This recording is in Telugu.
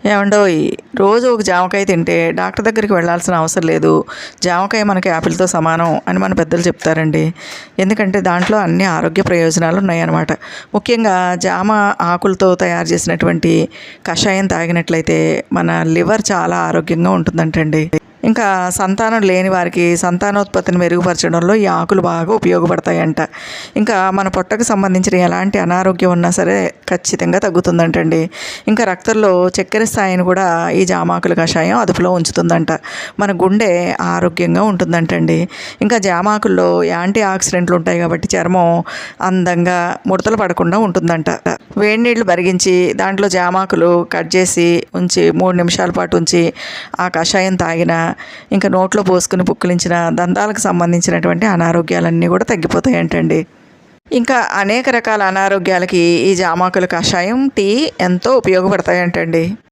ఏవండోయ్! రోజు ఒక జామకాయ తింటే డాక్టర్ దగ్గరికి వెళ్ళాల్సిన అవసరం లేదు. జామకాయ మనకి యాపిల్‌తో సమానం అని మన పెద్దలు చెప్తారండి. ఎందుకంటే దాంట్లో అన్ని ఆరోగ్య ప్రయోజనాలు ఉన్నాయన్నమాట. ముఖ్యంగా జామ ఆకులతో తయారు చేసినటువంటి కషాయం తాగినట్లయితే మన లివర్ చాలా ఆరోగ్యంగా ఉంటుందంటండి. ఇంకా సంతానం లేని వారికి సంతానోత్పత్తిని మెరుగుపరచడంలో ఈ ఆకులు బాగా ఉపయోగపడతాయంట. ఇంకా మన పొట్టకు సంబంధించిన ఎలాంటి అనారోగ్యం ఉన్నా సరే ఖచ్చితంగా తగ్గుతుందంటండి. ఇంకా రక్తంలో చక్కెర స్థాయిని కూడా ఈ జామాకుల కషాయం అదుపులో ఉంచుతుందంట. మన గుండె ఆరోగ్యంగా ఉంటుందంటండి. ఇంకా జామాకుల్లో యాంటీ ఆక్సిడెంట్లు ఉంటాయి కాబట్టి చర్మం అందంగా ముడతలు పడకుండా ఉంటుందంట. వేడి నీళ్లు మరిగించి దాంట్లో జామాకులు కట్ చేసి ఉంచి 3 నిమిషాల పాటు ఉంచి ఆ కషాయం తాగిన ఇంకా నోట్లో పోసుకుని పుక్కిలించిన దంతాలకు సంబంధించినటువంటి అనారోగ్యాలన్నీ కూడా తగ్గిపోతాయంటండి. ఇంకా అనేక రకాల అనారోగ్యాలకి ఈ జామాకుల కషాయం, టీ ఎంతో ఉపయోగపడతాయంటండి.